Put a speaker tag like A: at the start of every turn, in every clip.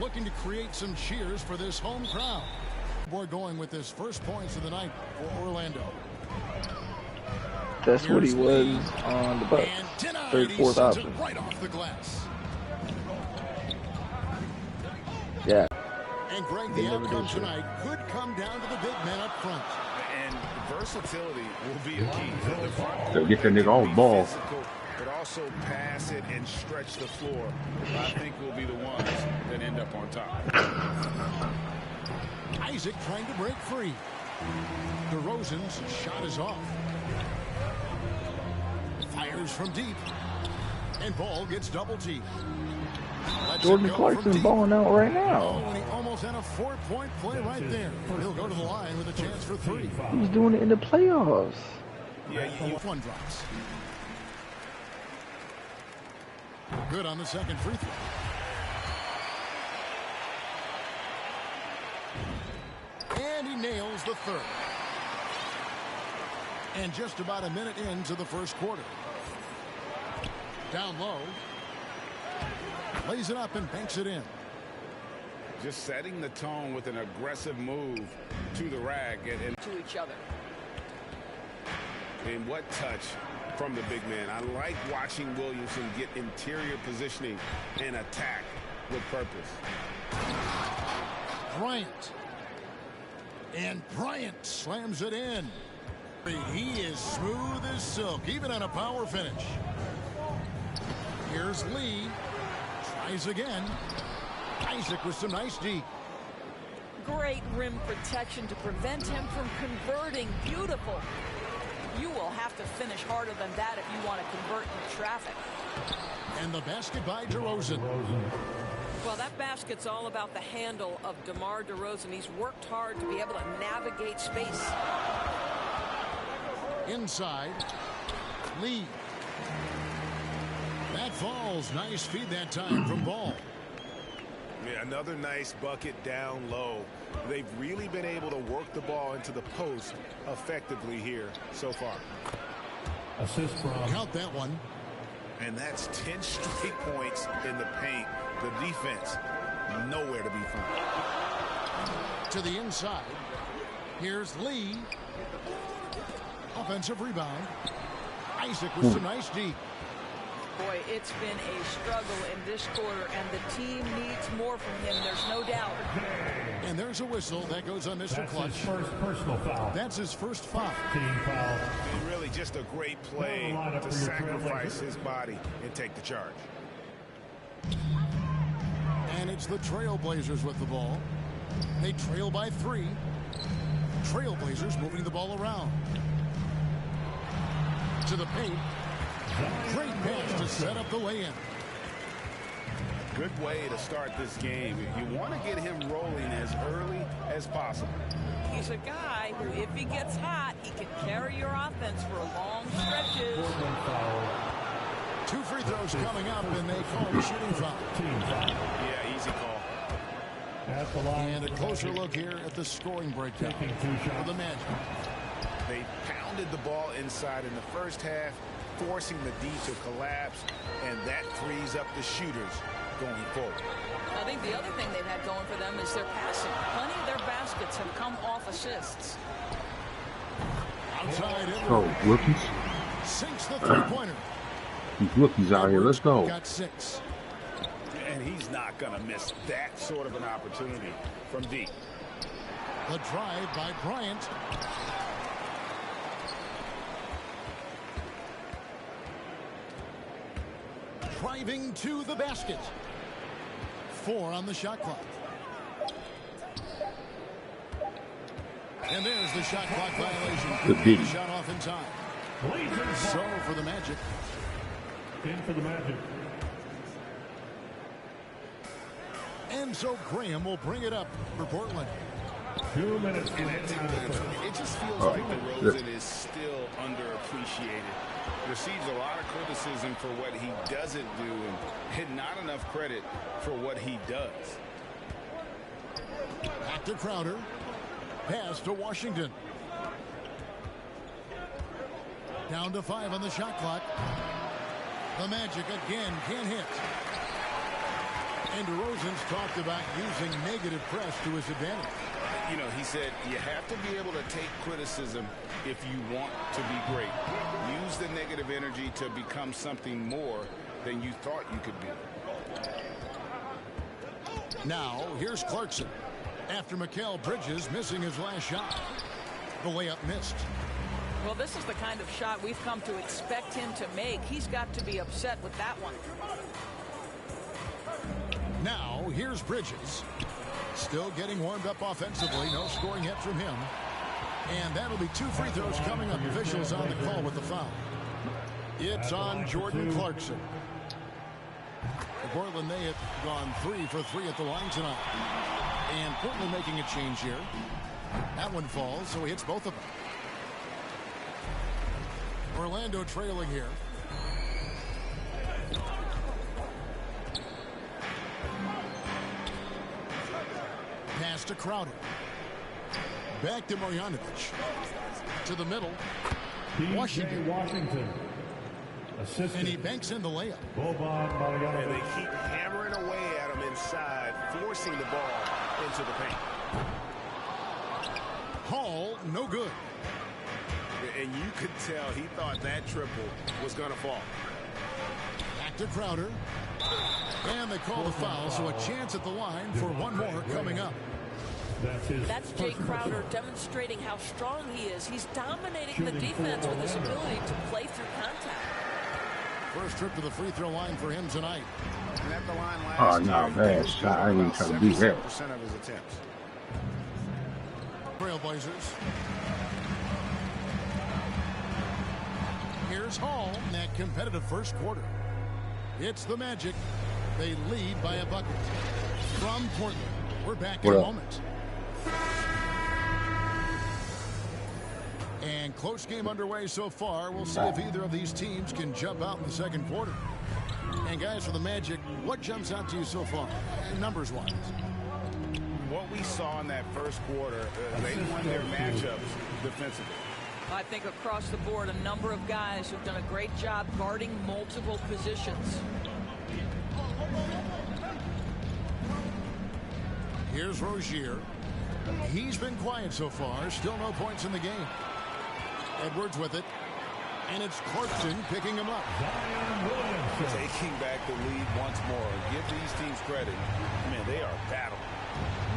A: looking to create some cheers for this home crowd. Boy going with his first points of the night for Orlando.
B: That's what he was on the Bucks. Third, fourth option.
A: Right off the glass.
B: Yeah.
A: And Greg, the outcome tonight could come down to the big man up front.
C: And versatility will be a key. The front
D: so get that nigga off ball.
C: Physical, but also pass it and stretch the floor. I think will be the ones that end up on top.
A: Isaac trying to break free. DeRozan's shot is off. Fires from deep. And ball gets double teamed.
B: Jordan Clarkson's balling out right now.
A: Oh, and he almost had a 4-point play right there. He'll go to the line with a chance for 3.
B: He's doing it in the playoffs.
A: Yeah, one drops. Good on the second free throw. And he nails the third. And just about a minute into the first quarter. Down low. Lays it up and banks it in.
C: Just setting the tone with an aggressive move to the rack and
E: to each other.
C: And what touch from the big man. I like watching Williamson get interior positioning and attack with purpose.
A: Bryant. And Bryant slams it in. He is smooth as silk, even on a power finish. Here's Lee. Tries again. Isaac with some nice D.
E: Great rim protection to prevent him from converting. Beautiful. You will have to finish harder than that if you want to convert in traffic.
A: And the basket by DeRozan.
E: Well, that basket's all about the handle of DeMar DeRozan. He's worked hard to be able to navigate space.
A: Inside. Lee. That falls. Nice feed that time from Ball.
C: Yeah, another nice bucket down low. They've really been able to work the ball into the post effectively here so far.
F: Assist from.
A: Count that one.
C: And that's 10 straight points in the paint. The defense, nowhere to be found.
A: To the inside. Here's Lee. Offensive rebound. Isaac with some nice D.
E: Boy, it's been a struggle in this quarter, and the team needs more from him. There's no doubt.
A: And there's a whistle that goes on Mr.
F: That's
A: Clutch.
F: his first personal foul.
A: That's his first foul.
F: Team foul.
C: And really just a great play to sacrifice his body and take the charge.
A: And it's the Trailblazers with the ball. They trail by 3. Trailblazers moving the ball around. To the paint. Great pass to set up the lay-in.
C: Good way to start this game. You want to get him rolling as early as possible.
E: He's a guy who, if he gets hot, he can carry your offense for long stretches.
A: 2 free throws coming up, and they call the shooting foul.
F: Team foul.
C: Yeah, easy call.
F: At the line.
A: And a closer look here at the scoring breakdown for the Magic.
C: They pounded the ball inside in the first half, forcing the D to collapse, and that frees up the shooters going forward.
E: I think the other thing they've had going for them is their passing. Plenty of their baskets have come off assists.
A: Outside
D: Oh, rookies.
A: sinks the three-pointer.
D: These rookies out here. Let's go.
A: Got 6.
C: And he's not going to miss that sort of an opportunity from deep.
A: The drive by Bryant. Driving to the basket. 4 on the shot clock. And there's the shot clock violation.
D: Good beat.
A: Shot off in time. So for the Magic.
F: In for the Magic.
A: And so Graham will bring it up for Portland.
F: 2 minutes.
C: And at times, it just feels like DeRozan is still underappreciated. Receives a lot of criticism for what he doesn't do and not enough credit for what he does.
A: Back to Crowder. Pass to Washington. Down to 5 on the shot clock. The Magic again can't hit. And DeRozan's talked about using negative press to his advantage.
C: You know, he said you have to be able to take criticism if you want to be great. Use the negative energy to become something more than you thought you could be.
A: Now, here's Clarkson. After Mikal Bridges missing his last shot. The layup missed.
E: Well, this is the kind of shot we've come to expect him to make. He's got to be upset with that one.
A: Now, here's Bridges. Still getting warmed up offensively. No scoring yet from him. And that'll be 2 free throws coming up. Officials on the call with the foul. It's on Jordan Clarkson. For Portland, they have gone 3 for 3 at the line tonight. And Portland making a change here. That one falls, so he hits both of them. Orlando trailing here. Pass to Crowder. Back to Marjanovic. To the middle. Washington.
F: Assistant.
A: And he banks in the layup.
G: And they keep hammering away at him inside, forcing the ball into the paint.
A: Hall, no good.
G: And you could tell he thought that triple was going to fall.
A: Back to Crowder. And they call the foul, so a chance at the line for one more coming up.
E: That's Jay Crowder demonstrating how strong he is. He's dominating the defense with his ability to play through contact.
A: First trip to the free throw line for him tonight.
C: And at the line
D: Oh, no, bad shot. I ain't even trying to do that.
C: percent of his attempts.
A: Trailblazers. Here's Hall in that competitive first quarter. It's the Magic. They lead by a bucket. From Portland, we're back in a moment. And close game underway so far. We'll see if either of these teams can jump out in the second quarter. And guys, for the Magic, what jumps out to you so far, numbers-wise?
C: What we saw in that first quarter, they won their matchups defensively.
E: I think across the board, a number of guys who've done a great job guarding multiple positions.
A: Here's Rozier. He's been quiet so far. Still no points in the game. Edwards with it. And it's Clarkson picking him up.
C: Taking back the lead once more. Give these teams credit. Man, they are battling.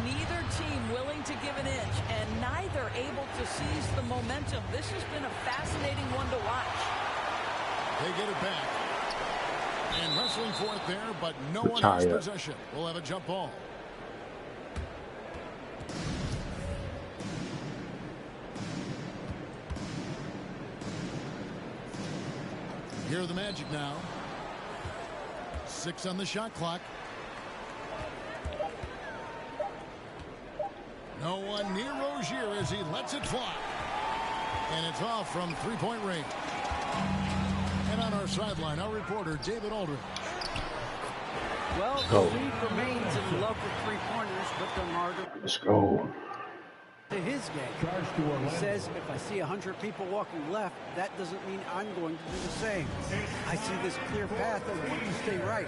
E: Neither team willing to give an inch, and neither able to seize the momentum. This has been a fascinating one to watch.
A: They get it back. And wrestling for it there, but no one has possession. We'll have a jump ball. Here are the Magic now. 6 on the shot clock. No one near Rozier as he lets it fly. And it's off from three-point range. And on our sideline, our reporter, David Aldridge.
H: Well, the league remains in love with three-pointers, but DeMar
D: Let's go.
H: to his game. He says, if I see 100 people walking left, that doesn't mean I'm going to do the same. I see this clear path and want to stay right.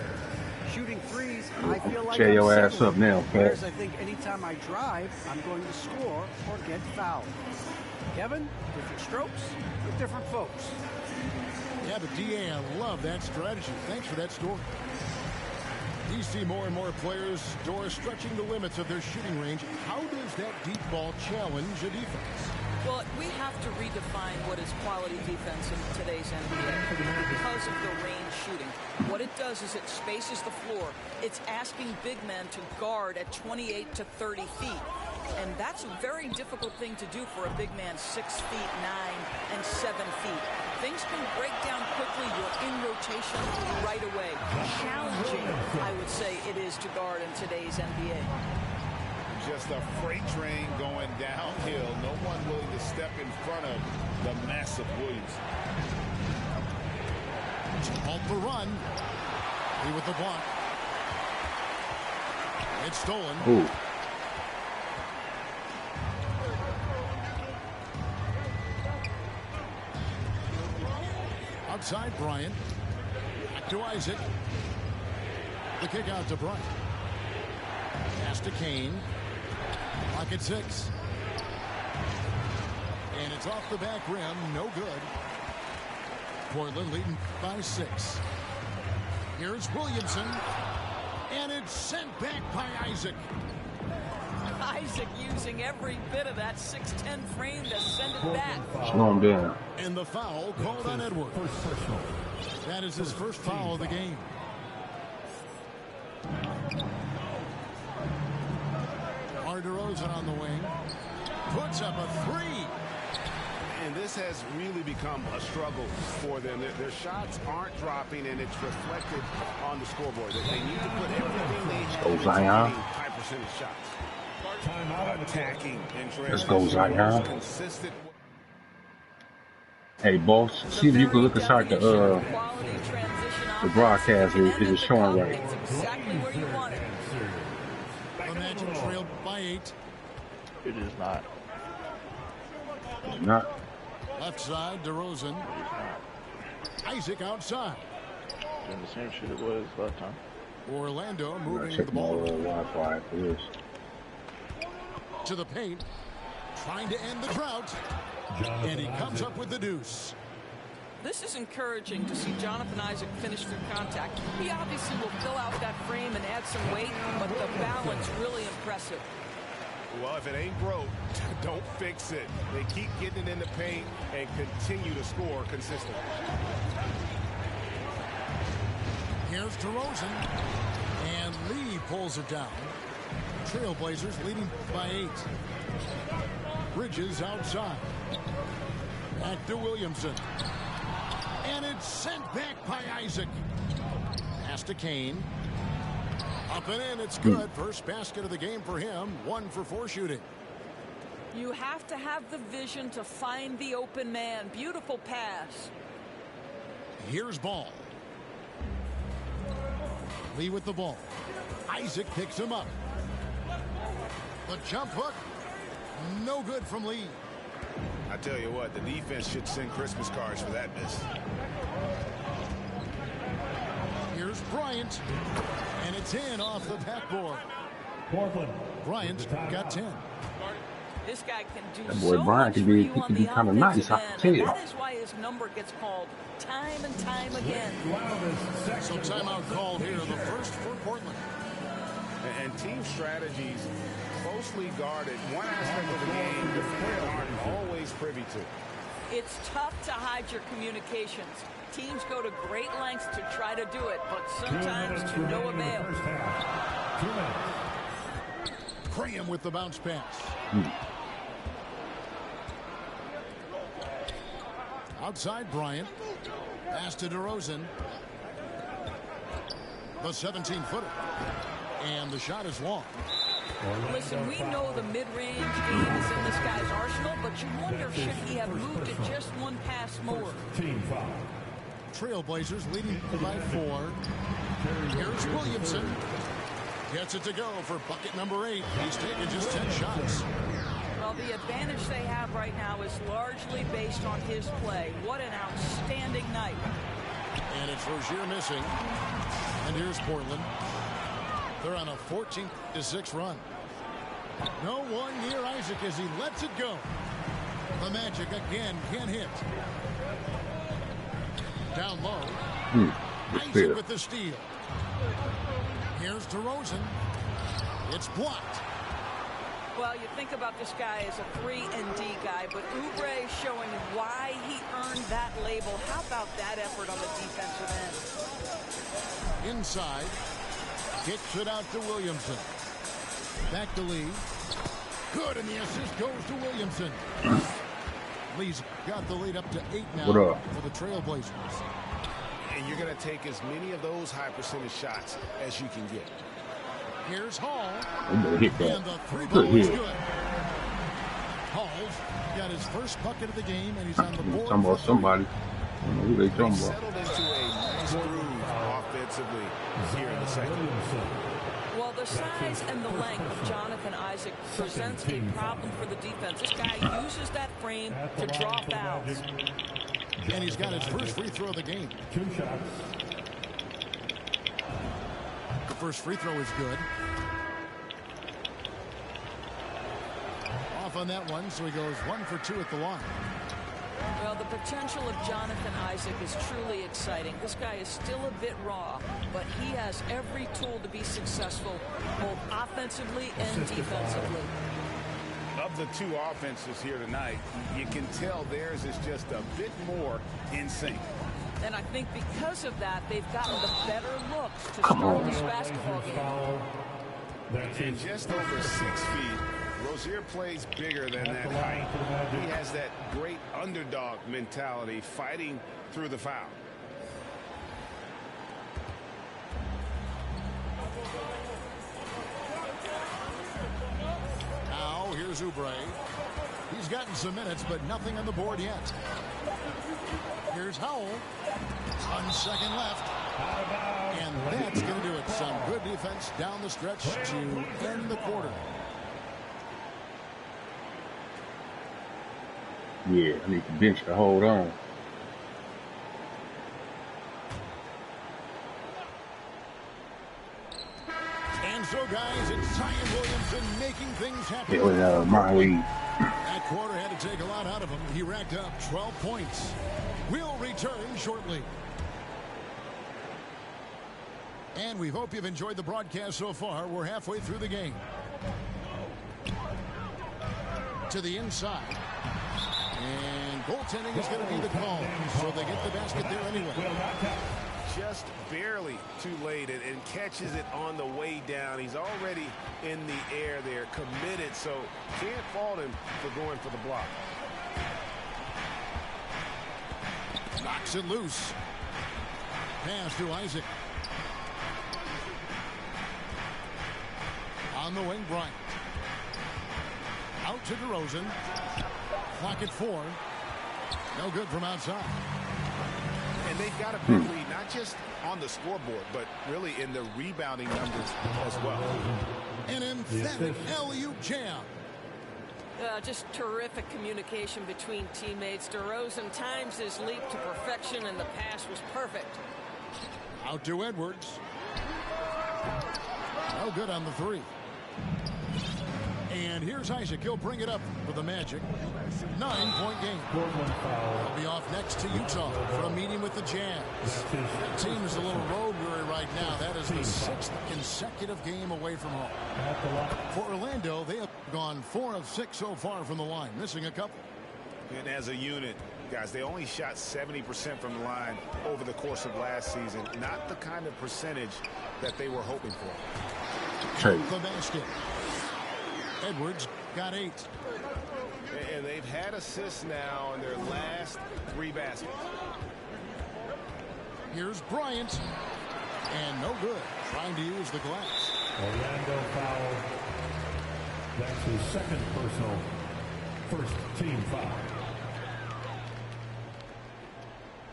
H: Shooting threes, I feel like
D: Cheer your
H: I'm
D: ass up now,
H: whereas
D: Pat.
H: I think anytime I drive, I'm going to score or get fouled. Kevin, different strokes with different folks.
A: Yeah, but DA, I love that strategy. Thanks for that story. You see more and more players, Doris, stretching the limits of their shooting range. How does that deep ball challenge a defense?
E: Well, we have to redefine what is quality defense in today's NBA because of the range shooting. What it does is it spaces the floor. It's asking big men to guard at 28 to 30 feet. And that's a very difficult thing to do for a big man 6 feet 9 and 7 feet. Things can break down quickly. You're in rotation right away. Challenging, I would say, it is to guard in today's NBA.
C: Just a freight train going downhill. No one willing to step in front of the massive Williams.
A: Halt the run. He with the block. It's stolen.
D: Ooh.
A: Outside Bryant. Back to Isaac. The kick out to Bryant. Pass to Kane. Clock at 6. And it's off the back rim. No good. Portland leading by 6. Here's Williamson. And it's sent back by Isaac.
E: Isaac using every bit of that 6'10" frame to send it back.
D: Slow him down.
A: And the foul called on Edwards. That is his first foul of the game. DeRozan on the wing. Puts up a 3.
G: And this has really become a struggle for them. Their shots aren't dropping, and it's reflected on the scoreboard. They need to put everything they have into hitting high percentage shots. Attacking and
D: let's go, Zion.
G: Consistent.
D: Hey, boss, see if you can look inside the broadcast. Is it showing right?
E: Exactly where you want it.
A: The Magic trailed by 8.
B: It is not.
D: It's not.
A: Left side, DeRozan. Isaac outside.
B: Doing the same shit it was last time.
A: Orlando
D: I'm
A: moving
D: gonna
A: the
D: check my
A: ball
D: Wi-Fi for this.
A: to the paint. Trying to end the drought. And he comes up with the deuce.
E: This is encouraging to see Jonathan Isaac finish through contact. He obviously will fill out that frame and add some weight, but the balance really impressive.
G: Well, if it ain't broke, don't fix it. They keep getting it in the paint and continue to score consistently.
A: Here's DeRozan. And Lee pulls it down. Trailblazers leading by 8. Bridges outside. Back to Williamson. And it's sent back by Isaac. Pass to Kane. Up and in, it's good. First basket of the game for him. 1 for 4 shooting.
E: You have to have the vision to find the open man. Beautiful pass.
A: Here's Ball. Lee with the ball. Isaac picks him up. The jump hook. No good from Lee.
G: I tell you what, the defense should send Christmas cards for that miss.
A: Here's Bryant. And it's in off the backboard.
F: Portland.
A: Bryant got 10.
E: This guy can do
D: That boy
E: so
D: Bryant
E: much
D: can be,
E: for
D: he
E: you
D: can
E: on
D: be
E: the
D: kind of nice.
E: offensive
D: I can
E: end,
D: tell
E: and
D: you.
E: that is why his number gets called time and time again.
A: So timeout called here, the first for Portland.
G: And team strategies closely guarded. One aspect of the game the players aren't always privy to.
E: It's tough to hide your communications. Teams go to great lengths to try to do it, but sometimes to no avail.
A: Graham with the bounce pass. Outside Bryant. Pass to DeRozan. The 17-footer. And the shot is long.
E: Listen, we know the mid-range game is in this guy's arsenal, but you wonder should he have moved it just one pass more.
F: Team foul.
A: Trailblazers leading by 4. Here's Williamson. Gets it to go for bucket number 8. He's taken just 10 shots.
E: Well, the advantage they have right now is largely based on his play. What an outstanding night.
A: And it's Rozier missing. And here's Portland. They're on a 14-6 run. No one near Isaac as he lets it go. The Magic again can't hit. Down low. Isaac with the steal. Here's DeRozan. It's blocked.
E: Well, you think about this guy as a 3-and-D guy, but Oubre showing why he earned that label. How about that effort on the defensive end?
A: Inside. Kicks it out to Williamson. Back to Lee. Good, and the assist goes to Williamson. Lee's got the lead up to 8 now for the Trailblazers.
G: And you're going to take as many of those high percentage shots as you can get.
A: Here's Hall.
D: I'm gonna hit that.
A: And the 3-ball is good. Hall's got his first bucket of the game, and he's on the board.
D: Talking about somebody. I don't know who they talking about.
G: Settled into a nice groove offensively here in the second.
E: Well, the size and the length of Jonathan Isaac presents a problem for the defense. This guy uses that frame to draw fouls.
A: And he's got his first free throw of the game.
F: 2 shots.
A: The first free throw is good. off on that one, so he goes 1 for 2 at the line.
E: Well, the potential of Jonathan Isaac is truly exciting. This guy is still a bit raw, but he has every tool to be successful, both offensively and defensively.
C: Of the two offenses here tonight, you can tell theirs is just a bit more in sync.
E: And I think because of that, they've gotten the better looks to start this basketball game.
C: And just over 6 feet, Rozier plays bigger than that height. He has that great underdog mentality, fighting through the foul.
A: Now, here's Oubre. He's gotten some minutes, but nothing on the board yet. Here's Howell. 1 second left. And that's going to do it. Some good defense down the stretch to end the quarter.
D: Yeah, I need the bench to hold on.
A: And so, guys, it's Zion Williamson making things happen.
D: It was my lead.
A: That quarter had to take a lot out of him. He racked up 12 points. We'll return shortly. And we hope you've enjoyed the broadcast so far. We're halfway through the game. To the inside. And goaltending is going to be the call. So they get the basket there anyway.
G: Just barely too late and catches it on the way down. He's already in the air there, committed, so can't fault him for going for the block.
A: Knocks it loose. Pass to Isaac. On the wing, Bryant. Out to DeRozan. Clock at 4. No good from outside.
G: And they've got a big lead, not just on the scoreboard, but really in the rebounding numbers as well.
A: An emphatic alley-oop jam.
E: Just terrific communication between teammates. DeRozan times his leap to perfection, and the pass was perfect.
A: Out to Edwards. No good on the 3. And here's Isaac. He'll bring it up for the Magic. 9-point game. He'll be off next to Utah for a meeting with the Jazz. That team is a little road weary right now. That is the 6th consecutive game away from home. For Orlando, they have gone 4 of 6 so far from the line, missing a couple.
G: And as a unit, guys, they only shot 70% from the line over the course of last season. Not the kind of percentage that they were hoping for.
A: The basket. Edwards got 8.
G: And they've had assists now in their last 3 baskets.
A: Here's Bryant. And no good. Trying to use the glass.
F: Orlando foul. That's his second personal. First team foul.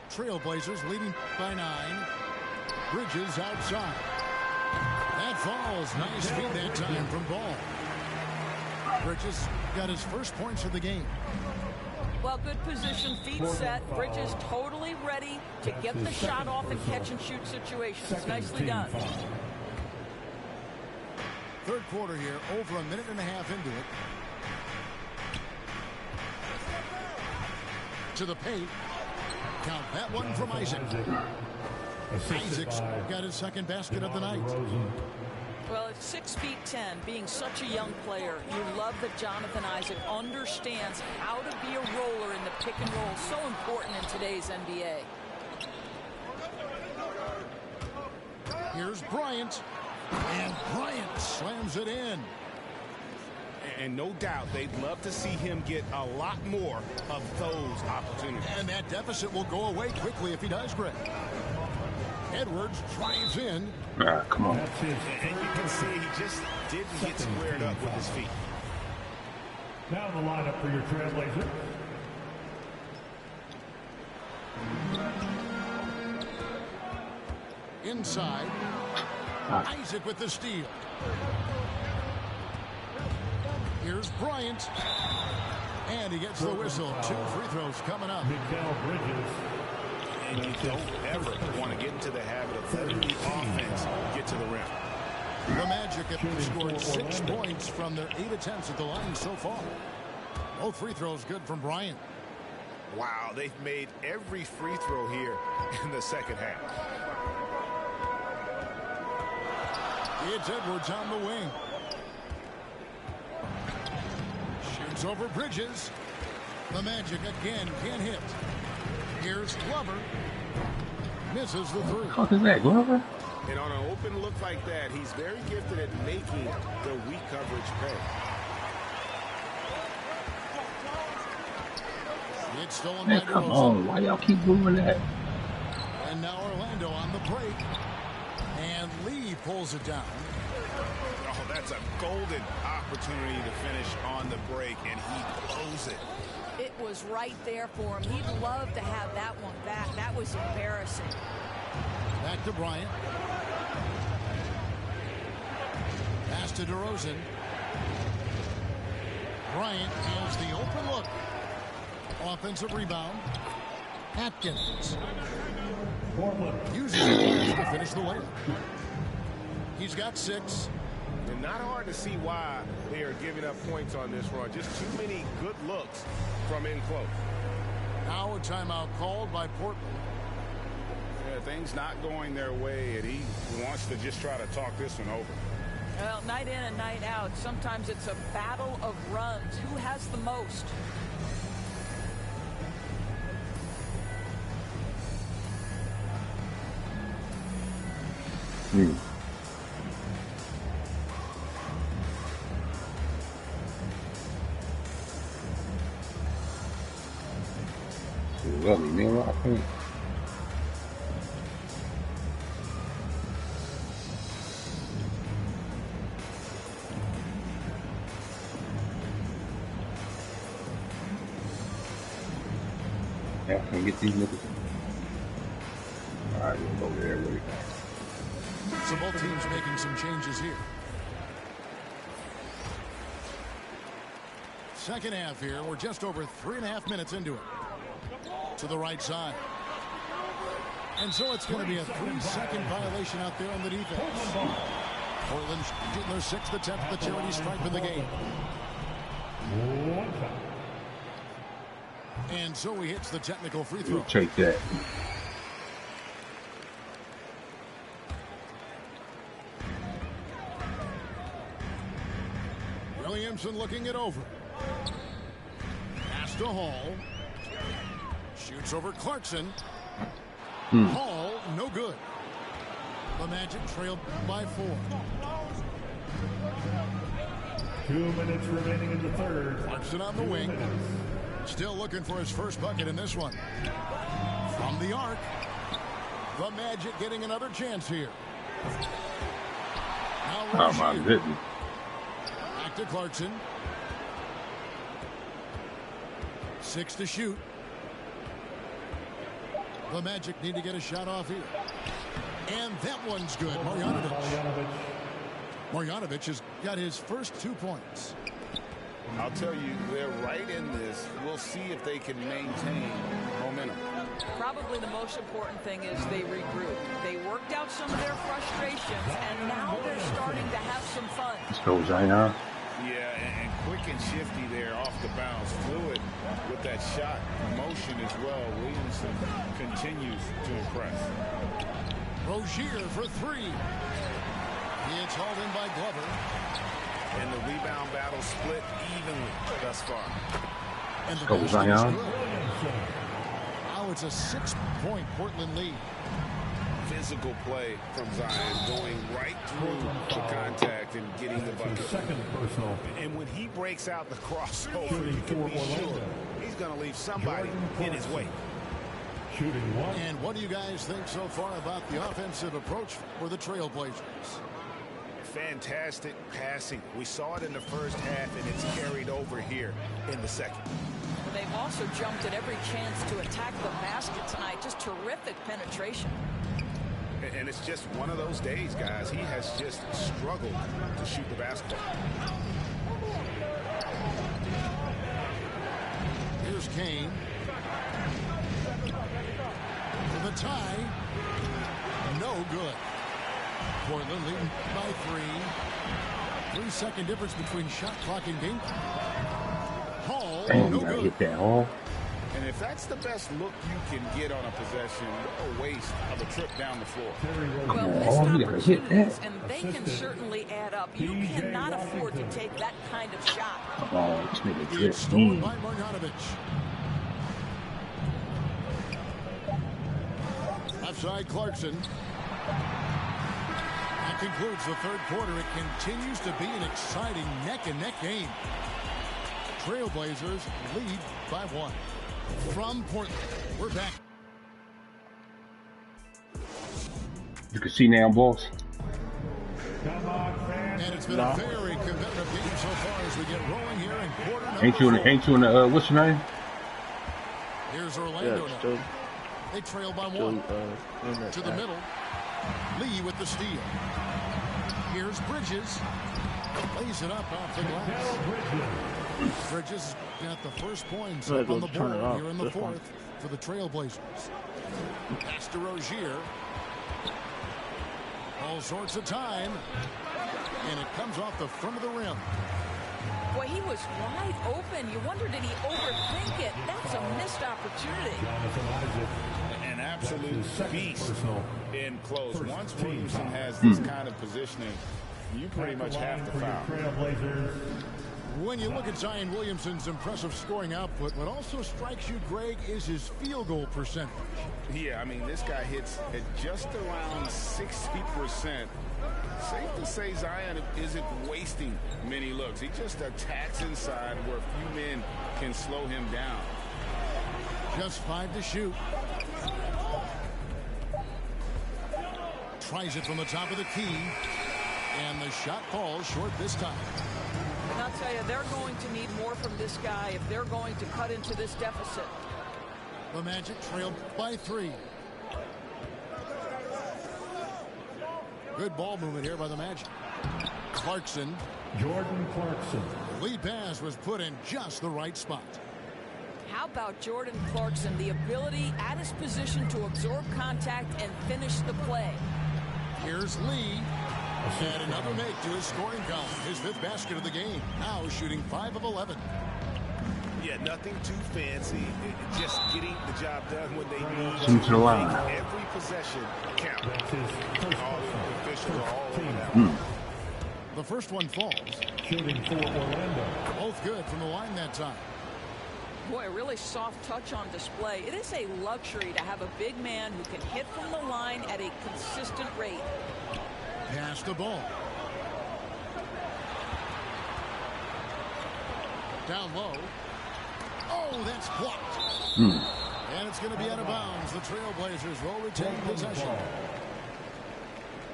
A: Trailblazers leading by 9. Bridges outside. That falls. Nice feed that time from Ball. Bridges got his first points of the game.
E: Well, good position, feet set. Bridges totally ready to get the shot off in catch-and-shoot situations. Nicely done.
A: Third quarter here, over a minute and a half into it. To the paint. Count that one from Isaac. Isaac's got his second basket of the night.
E: Well, at 6 feet 10, being such a young player, you love that Jonathan Isaac understands how to be a roller in the pick and roll. So important in today's NBA.
A: Here's Bryant. And Bryant slams it in.
G: And no doubt they'd love to see him get a lot more of those opportunities.
A: And that deficit will go away quickly if he does, Greg. Edwards drives in.
D: Come on.
G: And you can see he just didn't get squared up with his feet.
F: Now in the lineup for your Trailblazers.
A: Inside. Isaac with the steal. Here's Bryant. And he gets the whistle. 2 free throws coming up.
F: Miguel Bridges.
G: And you don't ever want to get into the habit of letting the offense get to the rim.
A: The Magic have scored 6 points from their 8 attempts at the line so far. Both free throws good from Bryant.
G: Wow, they've made every free throw here in the second half.
A: It's Edwards on the wing. Shoots over Bridges. The Magic again can't hit. Here's Glover. Misses the three.
D: What is that, Glover?
G: And on an open look like that, he's very gifted at making the weak coverage pay.
A: It's stolen
D: Man,
A: by
D: come
A: DeRozan.
D: on. Why y'all keep doing that?
A: And now Orlando on the break. And Lee pulls it down.
G: Oh, that's a golden opportunity to finish on the break, and he blows it.
E: It was right there for him. He'd love to have that one back. That was embarrassing.
A: Back to Bryant. Pass to DeRozan. Bryant has the open look. Offensive rebound. Atkins uses it to finish the layup. He's got 6.
G: And not hard to see why they are giving up points on this run. Just too many good looks from in close.
A: Now a timeout called by Portland.
C: Yeah, things not going their way, and he wants to just try to talk this one over.
E: Well, night in and night out, sometimes it's a battle of runs. Who has the most?
D: Love me, man. I think. Yeah, I can get these niggas. All right, we'll go there really fast.
A: So both teams making some changes here. Second half here. We're just over 3.5 minutes into it. To the right side. And so it's going to be a 3-second violation out there on the defense. Portland getting their 6th attempt at the charity stripe in the game. And so he hits the technical free throw.
D: Take that.
A: Williamson looking it over. Pass to Hall. Shoots over Clarkson. Hall, no good. The Magic trailed by 4.
F: 2 minutes remaining in the third.
A: Clarkson on the wing. Still looking for his first bucket in this one. From the arc. The Magic getting another chance here. Now
D: Oh, my goodness.
A: back to Clarkson. 6 to shoot. The Magic need to get a shot off here. And that one's good. Marjanovic has got his first 2 points.
C: I'll tell you, they're right in this. We'll see if they can maintain momentum.
E: Probably the most important thing is they regroup. They worked out some of their frustrations, and now they're starting to have some fun.
D: Let's go, Zion.
C: Yeah, and quick and shifty there off the bounce. Fluid with that shot motion as well. Williamson continues to impress.
A: Rozier for 3. It's hauled in by Glover.
G: And the rebound battle split evenly thus far.
A: And the
D: Go,
A: basket is
D: Zion.
A: good. Now it's a 6-point Portland lead.
G: Physical play from Zion, going right through the contact and getting the bucket.
F: Second personal.
G: And when he breaks out the crossover, you can be sure he's going to leave somebody in his way.
F: Shooting 1.
A: And what do you guys think so far about the offensive approach for the Trailblazers?
G: Fantastic passing. We saw it in the first half, and it's carried over here in the second.
E: But they've also jumped at every chance to attack the basket tonight. Just terrific penetration.
G: And it's just one of those days, guys. He has just struggled to shoot the basketball.
A: Here's Kane. For the tie. No good. Portland leading by 3. 3-second difference between shot clock and game. Hall
D: Damn,
A: No
D: you gotta
A: good.
D: hit that hard.
C: And if that's the best look you can get on a possession, what a waste of a trip down the floor.
E: Well,
D: on,
E: missed
D: you gotta hit
E: opportunities,
D: that.
E: and they can certainly add up. You cannot afford to take that kind of shot.
D: Oh, this nigga
A: It's
D: drip
A: stolen
D: in.
A: by Marjanovic. Left side, Clarkson. That concludes the third quarter. It continues to be an exciting neck-and-neck game. Trailblazers lead by 1. From Portland, we're back.
D: You can see now, boss.
A: And it's been a very competitive game so far as we get rolling here in quarter number 4.
D: Ain't you in the what's your name?
A: Here's Orlando now.
B: still,
A: They trail by
B: still,
A: 1. To the middle. Lee with the steal. Here's Bridges. Lays it up off the glass. Bridges got the first points up on the board here in the fourth for the Trailblazers. Pass to Rozier. All sorts of time. And it comes off the front of the rim.
E: Boy, he was wide open. You wonder, did he overthink it? That's a missed opportunity.
C: An absolute beast in close. Once Williamson has this kind of positioning, you pretty much have to foul.
A: When you look at Zion Williamson's impressive scoring output, what also strikes you, Greg, is his field goal percentage.
C: Yeah, I mean, this guy hits at just around 60%. Safe to say Zion isn't wasting many looks. He just attacks inside where few men can slow him down.
A: Just 5 to shoot. Tries it from the top of the key. And the shot falls short this time.
E: And I'll tell you, they're going to need more from this guy if they're going to cut into this deficit.
A: The Magic trailed by 3. Good ball movement here by the Magic. Clarkson.
F: Jordan Clarkson.
A: The lead pass was put in just the right spot.
E: How about Jordan Clarkson? The ability at his position to absorb contact and finish the play.
A: Here's Lee. And another make to his scoring column. His 5th basket of the game. Now shooting 5 of 11.
G: Yeah, nothing too fancy. Just getting the job done when they need
D: Shoot to the line.
G: make every possession count. All the officials are all over that.
A: The first one falls.
F: Shooting for Orlando.
A: Both good from the line that time.
E: Boy, a really soft touch on display. It is a luxury to have a big man who can hit from the line at a consistent rate.
A: Pass the ball. Down low. Oh, that's blocked. And it's going to be out of bounds. The Trailblazers will retain possession.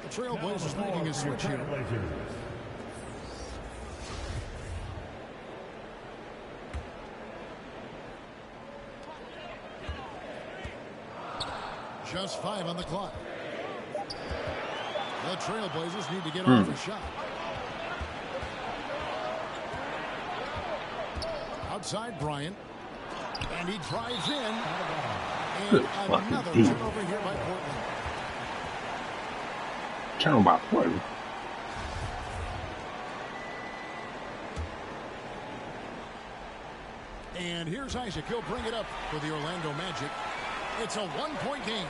A: The Trailblazers making a switch here. Just 5 on the clock. The Trailblazers need to get off a shot. Outside Bryant. And he drives in. And another turnover here by Portland.
D: Turn by Portland.
A: And here's Isaac. He'll bring it up for the Orlando Magic. It's a 1-point game.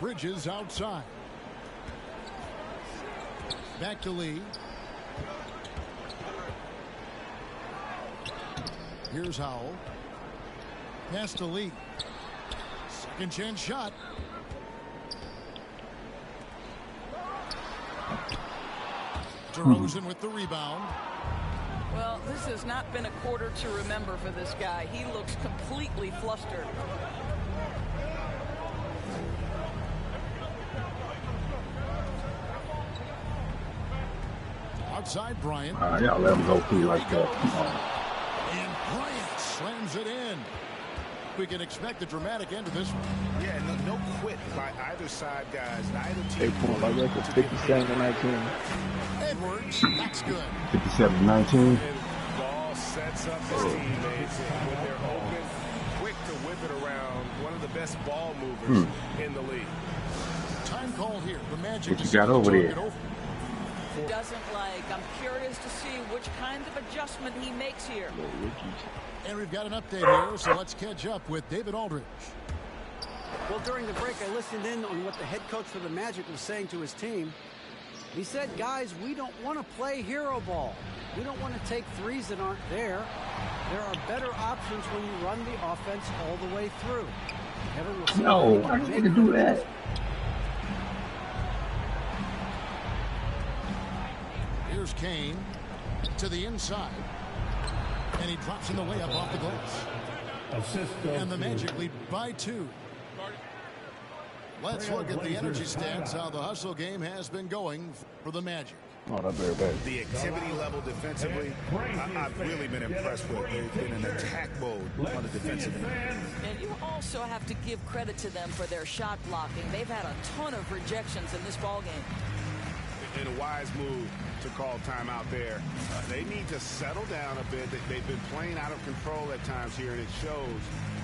A: Bridges outside. Back to Lee. Here's Howell. Pass to Lee. Second chance shot. DeRozan with the rebound.
E: Well, this has not been a quarter to remember for this guy. He looks completely flustered.
A: Outside Bryant.
D: Y'all let him go through like that.
A: And Bryant slams it in. We can expect a dramatic end to this one.
G: Yeah, no quit by either side, guys. Neither
B: they
G: team.
B: point by record 57-19.
A: Edwards, that's good.
D: 57-19.
G: Ball sets up his teammates, and when they're open, quick to whip it around. One of the best ball movers in the league.
A: Time called here. The Magic.
D: What you got over there?
E: he doesn't like. I'm curious to see which kind of adjustment he makes here.
A: And we've got an update here, so let's catch up with David Aldridge.
H: Well, during the break, I listened in on what the head coach for the Magic was saying to his team. He said, guys, we don't want to play hero ball. We don't want to take threes that aren't there. There are better options when you run the offense all the way through.
D: No, I don't want to do that.
A: Here's Kane to the inside. And he drops in the way up off the glass. And the Magic lead by 2. Let's look at the energy stats, how the hustle game has been going for the Magic.
D: Oh, that's very bad.
G: The activity level defensively, I've really been impressed with. They've been in attack mode on the defensive end.
E: And you also have to give credit to them for their shot blocking. They've had a ton of rejections in this ballgame.
G: In a wise move to call timeout there. They need to settle down a bit. They've been playing out of control at times here, and it shows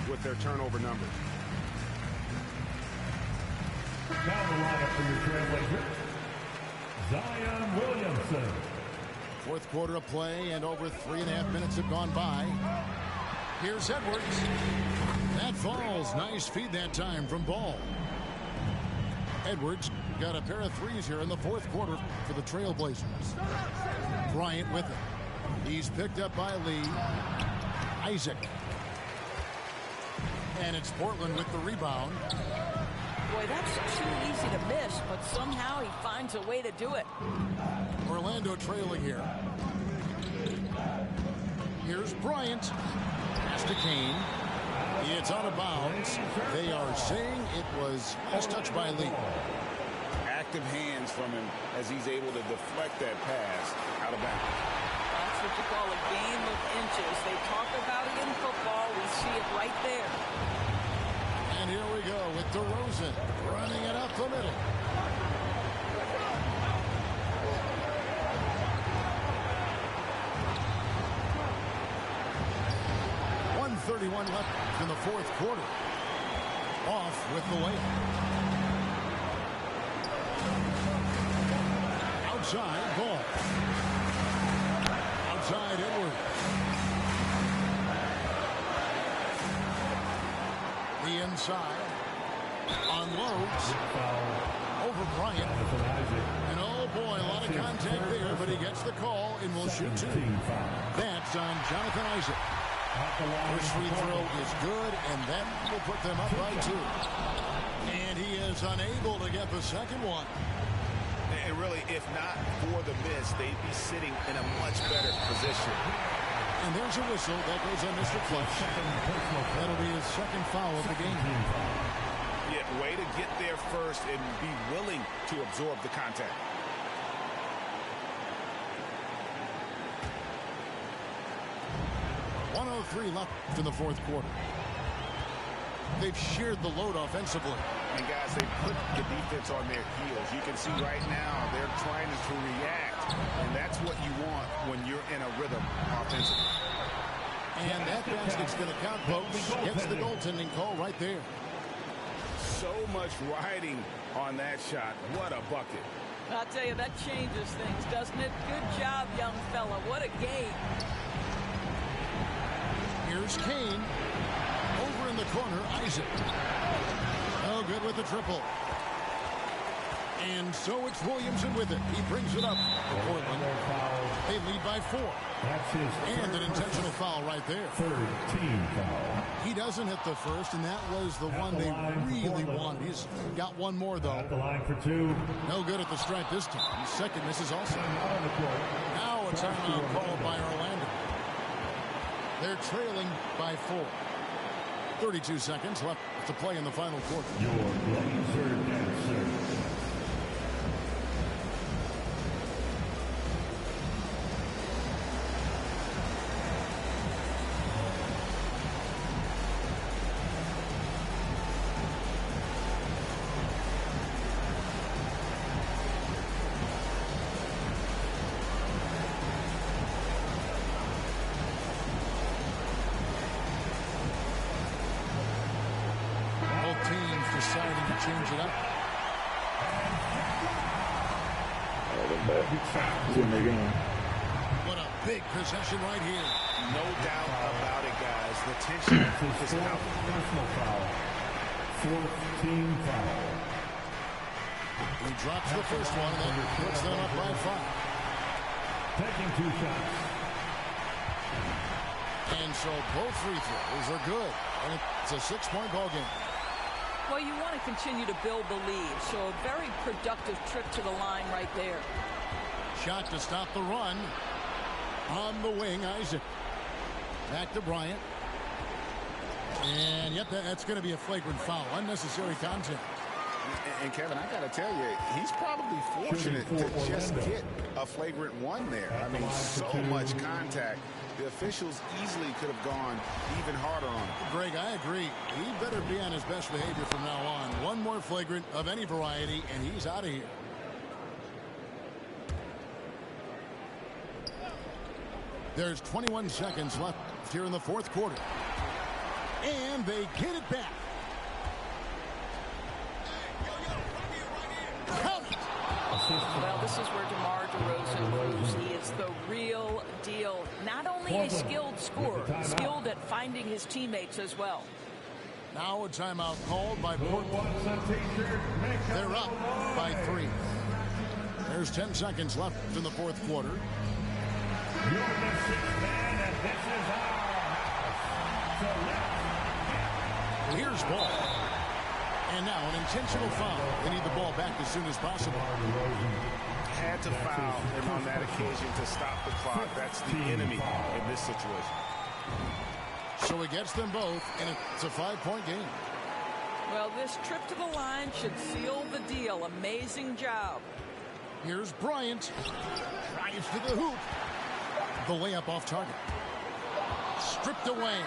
G: with their turnover numbers.
F: Now the lineup for your trailblazer, Zion Williamson.
A: Fourth quarter of play, and over 3.5 minutes have gone by. Here's Edwards. That falls. Nice feed that time from Ball. Edwards got a pair of threes here in the fourth quarter for the Trailblazers. Bryant with it. He's picked up by Lee. Isaac. And it's Portland with the rebound.
E: Boy, that's too easy to miss, but somehow he finds a way to do it.
A: Orlando trailing here. Here's Bryant. Pass to Kane. It's out of bounds. They are saying it was last touched by Lee.
C: Active hands from him as he's able to deflect that pass out of bounds.
E: That's what you call a game of inches. They talk about it in football. We see it right there.
A: And here we go with DeRozan running it up the middle. .131 left in the fourth quarter. Off with the layup. Outside, Ball. Outside, Edwards. The inside. Unloads. Over Bryant. And oh boy, a lot of contact there, but he gets the call and will shoot 2. That's on Jonathan Isaac. First free throw is good, and that will put them up by 2. And he is unable to get the second one.
G: And really, if not for the miss, they'd be sitting in a much better position.
A: And there's a whistle that goes on Mr. Clutch. That'll be his second foul of the game.
G: Yeah, way to get there first and be willing to absorb the contact. .103 left in the fourth quarter. They've shared the load offensively. And guys, they put the defense on their heels. You can see right now they're trying to react, and that's what you want when you're in a rhythm offensively.
A: And that basket's going to count, folks. Gets the goaltending call right there.
C: So much riding on that shot. What a bucket.
E: I'll tell you, that changes things, doesn't it? Good job, young fella. What a game.
A: Here's Kane. Over in the corner, Isaac. Oh, good with the triple. And so it's Williamson with it. He brings it up for Portland. They lead by 4. And an intentional foul right there.
F: Third team foul.
A: He doesn't hit the first, and that was the one they really wanted. He's got one more, though.
F: At the line for 2.
A: No good at the stripe this time. His second misses also. Now a timeout called by Orlando. They're trailing by 4. 32 seconds left to play in the final quarter.
F: Your Blazer dancer.
A: Deciding to change it up.
B: but he's in the game.
A: What a big possession right here.
G: No doubt about it, guys. The tension is out.
F: Personal foul. 4th team foul.
A: He drops the first one and then puts them up by 5.
F: Taking 2 shots.
A: And so both free throws are good. And it's a 6-point ball game.
E: Well, you want to continue to build the lead, so a very productive trip to the line right there.
A: Shot to stop the run. On the wing, Isaac. Back to Bryant. And, yep, that's going to be a flagrant foul. Unnecessary contact.
G: And Kevin, I got to tell you, he's probably fortunate to just get a flagrant one there. I mean, so much contact. The officials easily could have gone even harder on him.
A: Greg, I agree. He better be on his best behavior from now on. One more flagrant of any variety, and he's out of here. There's 21 seconds left here in the 4th quarter. And they get it back.
E: Well, this is where DeMar DeRozan proves he is the real deal. Not only a skilled scorer, skilled at finding his teammates as well.
A: Now a timeout called by Portland. They're up by 3. There's 10 seconds left in the 4th quarter.
F: You're the 6th man, and this is our house.
A: Here's ball. And now an intentional foul. They need the ball back as soon as possible.
G: Had to foul him on that occasion to stop the clock. That's the enemy in this situation.
A: So he gets them both, and it's a 5-point game.
E: Well, this trip to the line should seal the deal. Amazing job.
A: Here's Bryant. Drives to the hoop. The layup off target. Stripped away.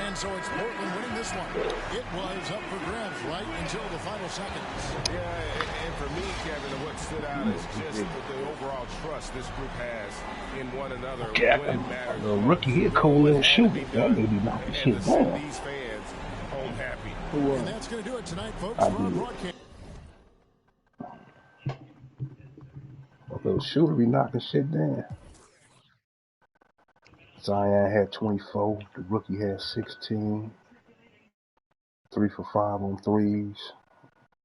A: And so it's Portland winning this one. It was up for grabs right until the final seconds.
G: Yeah, and for me, Kevin, what stood out is just the overall trust this group has in one another.
D: Okay, the rookie here, cold little shooter. That may be knocking shit down.
G: These fans home happy.
A: And that's going to do it tonight, folks, for our broadcast.
D: A little shooter be knocking shit down. Zion had 24. The rookie had 16. 3 for 5 on threes.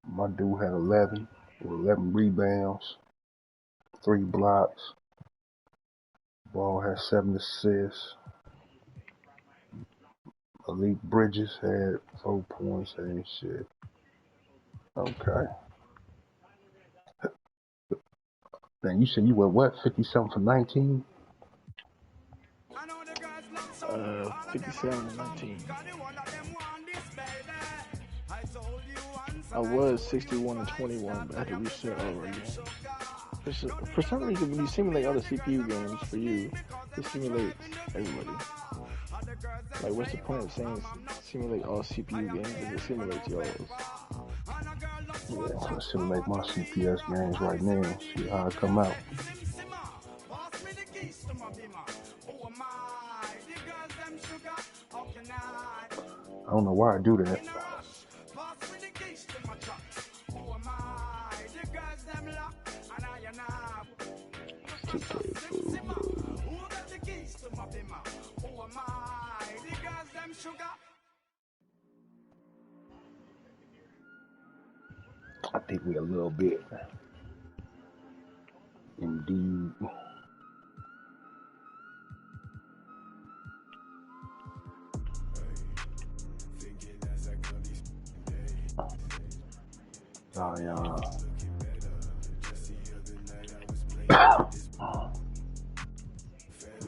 D: My dude had 11 with 11 rebounds, 3 blocks. Ball had 7 assists. Elite Bridges had 4 points and shit. Okay. Then you said you were what? 57 for 19?
B: 57 and 19. I was 61 and 21, but I had to reset over again. For some reason, when you simulate other CPU games for you, it simulates everybody. Like, what's the point of saying simulate all CPU games if it simulates yours?
D: Yeah, I'm gonna simulate my CPS games right now. See how it come out. I don't know why I do that. I think we a little bit. Indeed. Zion.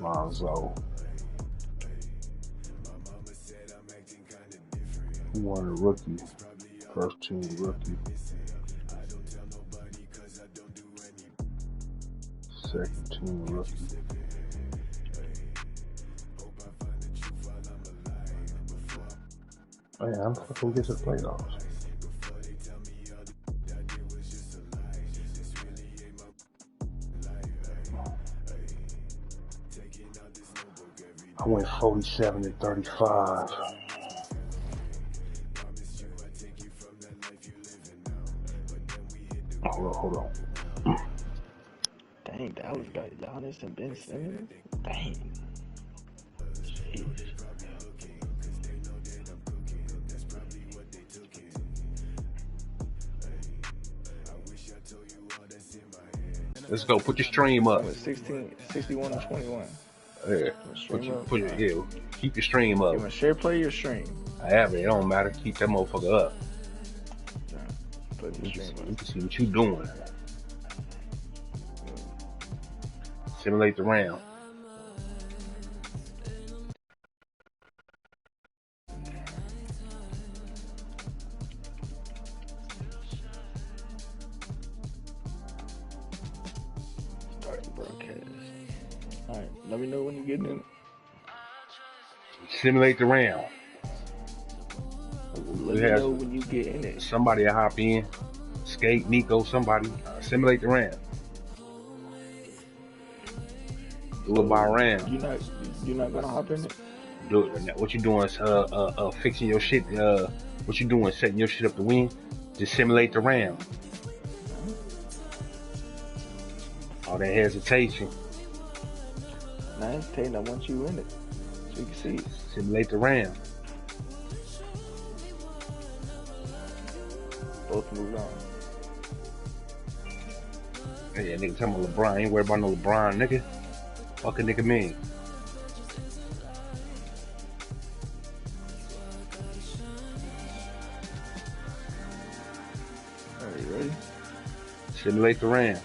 D: Lonzo. One rookie. First team rookie. Second team rookie. Man, I'm fucking get to the playoffs. I went 47 and 35. Hold on.
B: Dang, Dallas got Giannis and Ben Simmons. Dang. Jeez.
D: Let's go. Put your stream up.
B: 61 to 21.
D: Yeah. Put it here. Keep your stream up.
B: You want to share play your stream?
D: I have it. It don't matter. Keep that motherfucker up.
B: Yeah. Put the stream up.
D: You can see what you doing. Simulate the round.
B: Starting broadcast. Alright, let me know when you're getting in.
D: Simulate the round.
B: Let me know when you get in it.
D: Somebody will hop in. Skate, Nico, somebody. Simulate the round. Do it by round.
B: You're not gonna hop in it?
D: Do it. What you doing is fixing your shit. What you doing? Setting your shit up to win. Just simulate the round. All that hesitation.
B: Nah, hesitating. I want you in it, so you can see it.
D: Simulate the round.
B: Both moved on.
D: Yeah, nigga talking about LeBron. Ain't worried about no LeBron, nigga. Fuck a nigga mean.
B: Alright, you ready?
D: Simulate the round.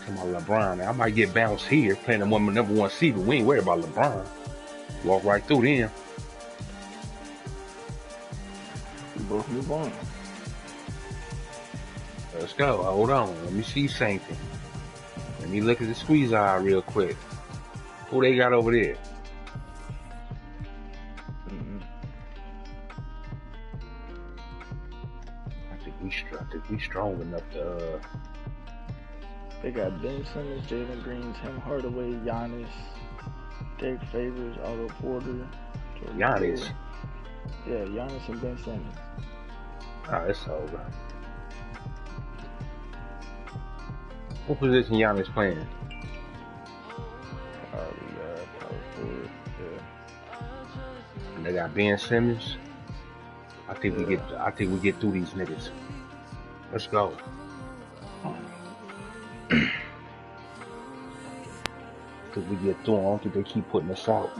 D: Talking about LeBron. I might get bounced here playing the number one seed, but we ain't worried about LeBron. Walk right through them.
B: We both move on.
D: Let's go. Hold on. Let me see something. Let me look at the squeeze eye real quick. Who they got over there? I think we strong enough to.
B: They got Ben Simmons, Jalen Green, Tim Hardaway, Giannis, Derek Favors, Otto Porter.
D: Giannis.
B: Yeah, Giannis and Ben Simmons.
D: Oh, it's over. What position Giannis playing?
B: Power forward. Yeah.
D: And they got Ben Simmons. I think we get through these niggas. Let's go. Cause we get through. I don't think they keep putting us out.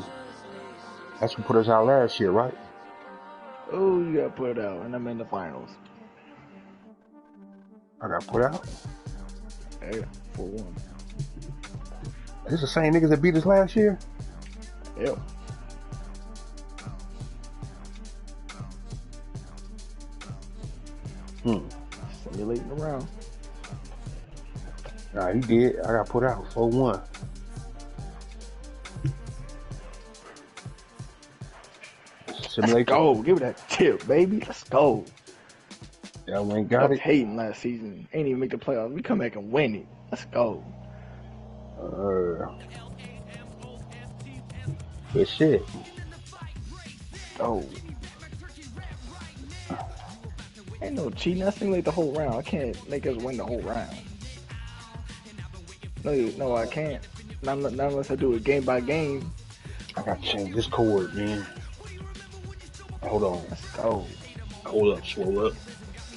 D: That's what put us out last year, right?
B: Oh, you got put out, and I'm in the finals.
D: I got put out.
B: Yeah, 4-1.
D: This the same niggas that beat us last year?
B: Yep. Simulating around.
D: Nah, he did. I got put out 4-1. Simulate.
B: Let's go. Give it that tip, baby. Let's go.
D: Yeah, we ain't got it.
B: Hating last season. Ain't even make the playoffs. We come back and win it. Let's go.
D: Good shit.
B: Oh. Ain't no cheating. I simulate the whole round. I can't make us win the whole round. No, I can't. Not unless I do it game by game.
D: I gotta change this cord, man. Hold on.
B: Let's go.
D: Hold up, slow up.